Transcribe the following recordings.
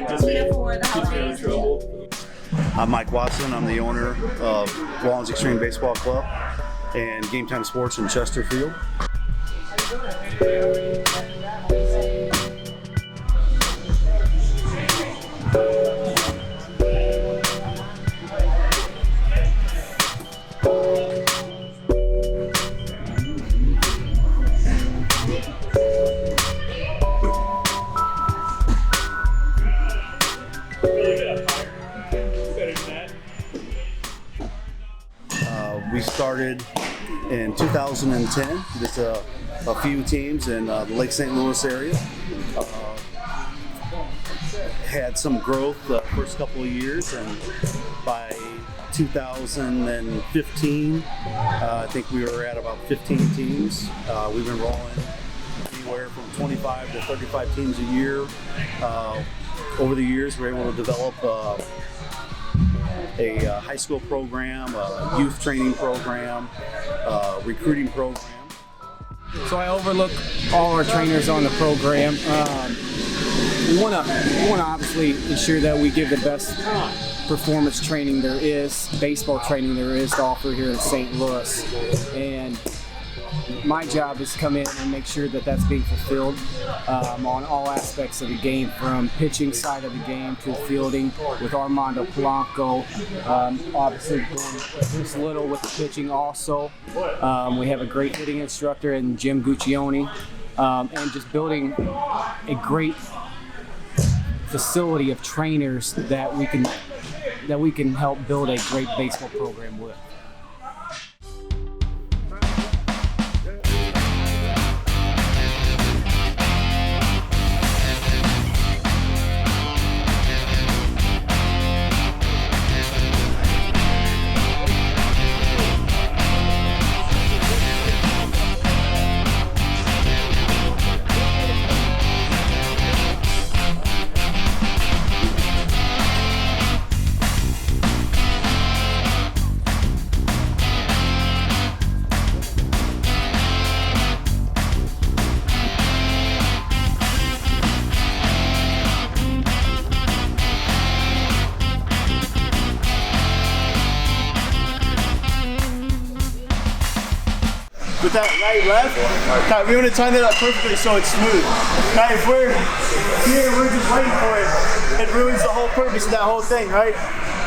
here for the holidays. I'm Mike Watson. I'm the owner of Rawlings Xtreme Baseball Club and Game Time Sports in Chesterfield. We started in 2010, just a few teams in the Lake St. Louis area. Had some growth the first couple of years, and by 2015, I think we were at about 15 teams. We've been rolling anywhere from 25 to 35 teams a year. Over the years, we're able to develop a high school program, a youth training program, recruiting program. So I overlook all our trainers on the program. We want to obviously ensure that we give the best performance training there is, baseball training there is to offer here in St. Louis. And my job is to come in and make sure that that's being fulfilled on all aspects of the game, from pitching side of the game to fielding with Armando Polanco, obviously going just little with the pitching also. We have a great hitting instructor in Jim Guccione, and just building a great facility of trainers that we can help build a great baseball program with. With that right left, we want to time that up perfectly so it's smooth. Right, if we're here, we're just waiting for it. It ruins the whole purpose of that whole thing, right?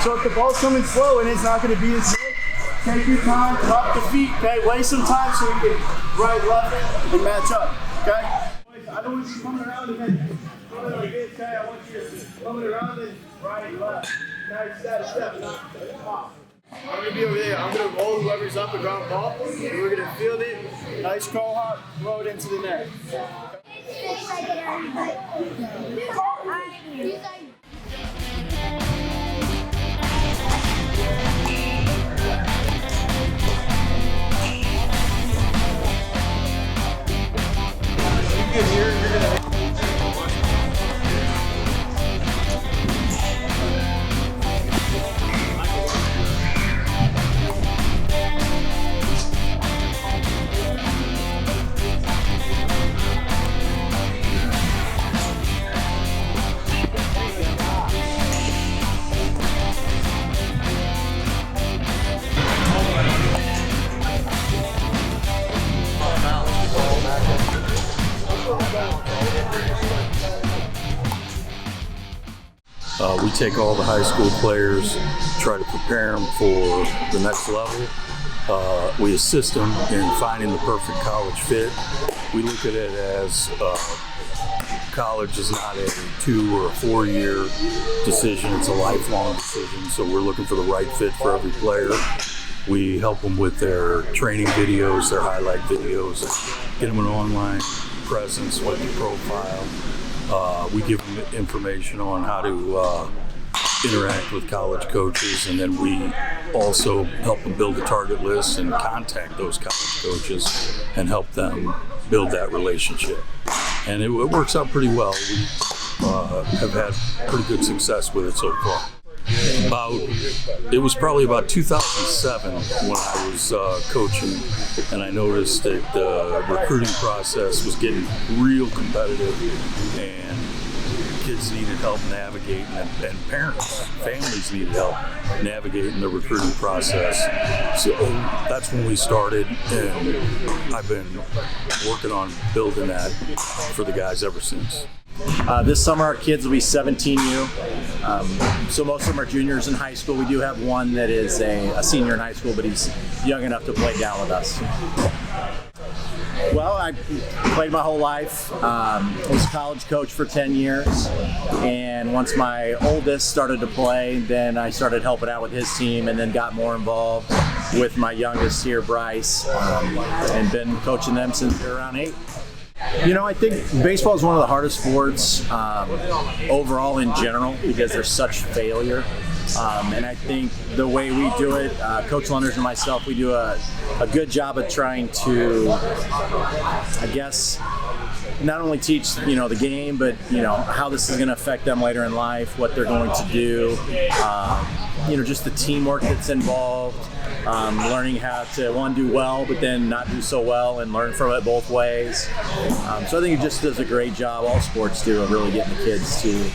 So if the ball's coming slow and it's not going to be as good, take your time, drop the feet, okay? Waste some time so we can right, left, and match up, okay? I don't want you coming around and then coming like this, okay? I want you coming around and right, left. Okay, step, not off. I'm going to be over there. I'm going to roll whoever's up a ground ball, and we're going to field it. Nice call hop, throw it into the net. You can hear, you're going to... We take all the high school players, try to prepare them for the next level. We assist them in finding the perfect college fit. We look at it as college is not a 2 or a 4 year decision, it's a lifelong decision. So we're looking for the right fit for every player. We help them with their training videos, their highlight videos, get them an online presence with the profile. We give them information on how to interact with college coaches, and then we also help them build a target list and contact those college coaches and help them build that relationship. And it works out pretty well. We have had pretty good success with it so far. It was probably about 2007 when I was coaching, and I noticed that the recruiting process was getting real competitive, and kids needed help navigating, and parents, families needed help navigating the recruiting process. So that's when we started, and I've been working on building that for the guys ever since. This summer our kids will be 17U, so most of them are juniors in high school. We do have one that is a senior in high school, but he's young enough to play down with us. Well, I played my whole life. I was a college coach for 10 years, and once my oldest started to play, then I started helping out with his team, and then got more involved with my youngest here, Bryce, and been coaching them since they're around 8. You know, I think baseball is one of the hardest sports overall in general because there's such failure. And I think the way we do it, Coach Lunders and myself, we do a good job of trying to, I guess, not only teach, the game, but, how this is going to affect them later in life, what they're going to do, just the teamwork that's involved, learning how to, one, do well, but then not do so well and learn from it both ways. So I think it just does a great job, all sports do, of really getting the kids to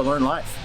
learn life.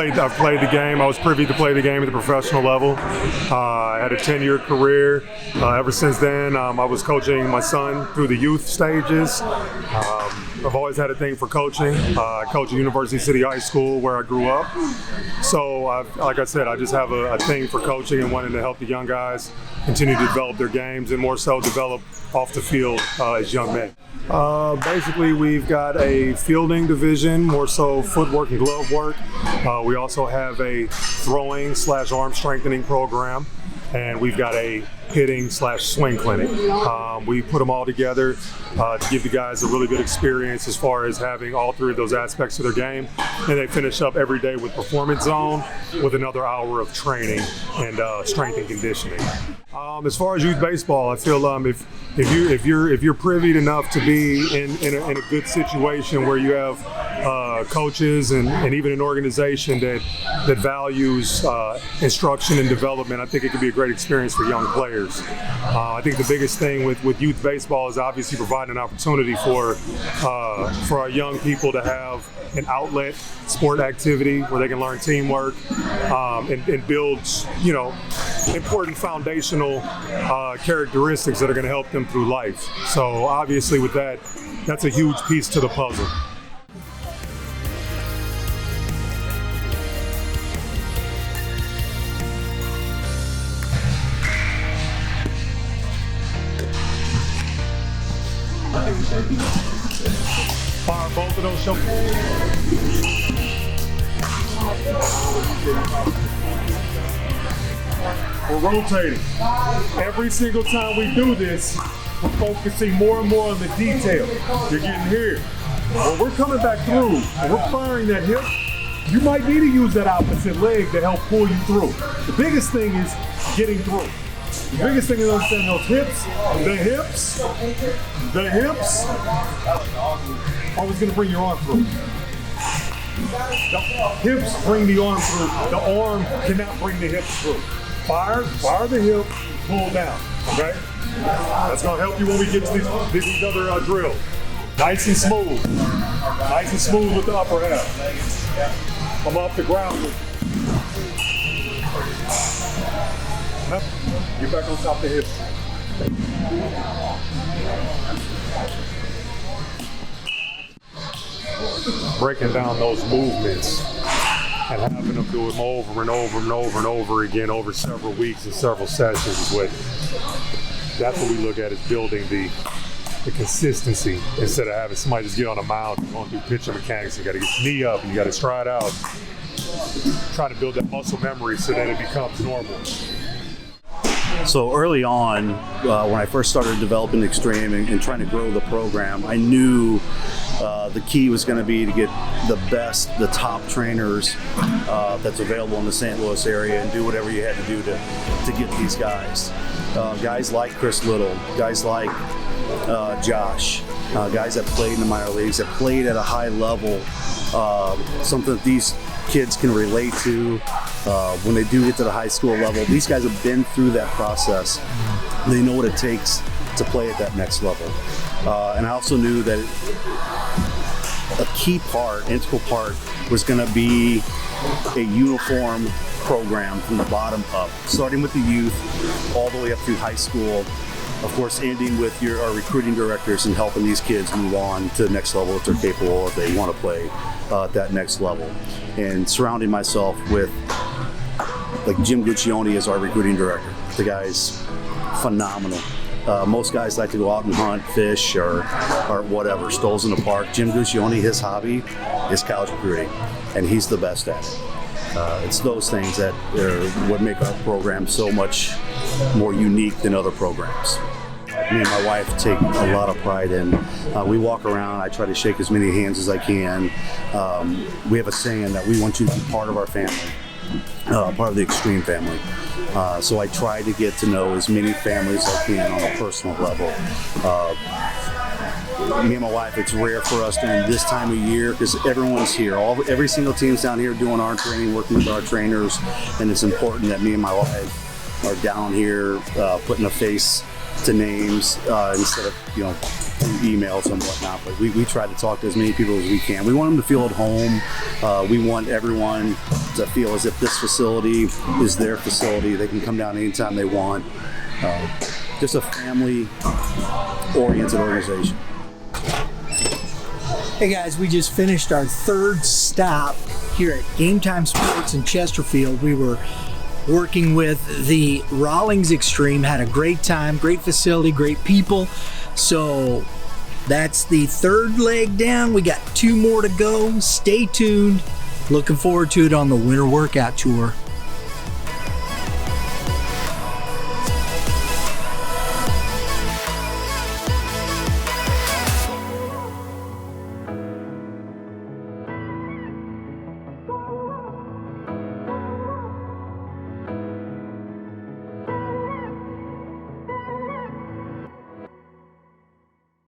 I've played the game. I was privy to play the game at the professional level. I had a 10-year career. Ever since then, I was coaching my son through the youth stages. I've always had a thing for coaching. I coach at University City High School where I grew up. So, like I said, I just have a thing for coaching and wanting to help the young guys continue to develop their games and more so develop off the field as young men. Basically, we've got a fielding division, more so footwork and glove work. We also have a throwing/arm strengthening program, and we've got a hitting/swing clinic. We put them all together to give the guys a really good experience as far as having all three of those aspects of their game. And they finish up every day with Performance Zone with another hour of training and strength and conditioning. As far as youth baseball, I feel if you're privy enough to be in a good situation where you have coaches and even an organization that values instruction and development, I think it could be a great experience for young players. I think the biggest thing with youth baseball is obviously providing an opportunity for our young people to have an outlet, sport activity where they can learn teamwork and build, important foundational characteristics that are going to help them through life. So obviously with that, that's a huge piece to the puzzle. Fire both of those shoulders. We're rotating. Every single time we do this, we're focusing more and more on the detail. You're getting here. When we're coming back through and we're firing that hip, you might need to use that opposite leg to help pull you through. The biggest thing is getting through. The biggest thing is understanding those hips, the hips, always going to bring your arm through. The hips bring the arm through. The arm cannot bring the hips through. Fire the hip, pull down, okay? That's going to help you when we get to these other drills. Nice and smooth. Nice and smooth with the upper half. Come off the ground with get back on top of the hip. Breaking down those movements and having them do them over and over and over and over again over several weeks and several sessions is what That's what we look at, is building the consistency instead of having somebody just get on a mound and going through pitching mechanics. You got to get your knee up and you got to stride out. Trying to build that muscle memory so that it becomes normal. So early on, when I first started developing Xtreme and trying to grow the program, I knew the key was going to be to get the top trainers that's available in the St. Louis area and do whatever you had to do to get these guys. Guys like Chris Little, guys like Josh, guys that played in the minor leagues, that played at a high level, something that these kids can relate to when they do get to the high school level. These guys have been through that process. They know what it takes to play at that next level. And I also knew that a key part, integral part, was going to be a uniform program from the bottom up, starting with the youth all the way up through high school. Of course, ending with our recruiting directors and helping these kids move on to the next level if they're capable, if they want to play at that next level. And surrounding myself with, like, Jim Guccione as our recruiting director. The guy's phenomenal. Most guys like to go out and hunt, fish, or whatever, strolls in the park. Jim Guccione, his hobby is college recruiting, and he's the best at it. It's those things that would make our program so much more unique than other programs. Me and my wife take a lot of pride in. We walk around, I try to shake as many hands as I can. We have a saying that we want you to be part of our family, part of the Xtreme family. So I try to get to know as many families as I can on a personal level. Me and my wife, it's rare for us during this time of year because everyone's here. Every single team's down here doing our training, working with our trainers, and it's important that me and my wife are down here putting a face to names instead of, through emails and whatnot. But we try to talk to as many people as we can. We want them to feel at home. We want everyone to feel as if this facility is their facility. They can come down anytime they want. Just a family-oriented organization. Hey guys, we just finished our third stop here at Game Time Sports in Chesterfield. We were working with the Rawlings Xtreme, had a great time, great facility, great people. So that's the third leg down. We got 2 more to go. Stay tuned. Looking forward to it on the winter workout tour.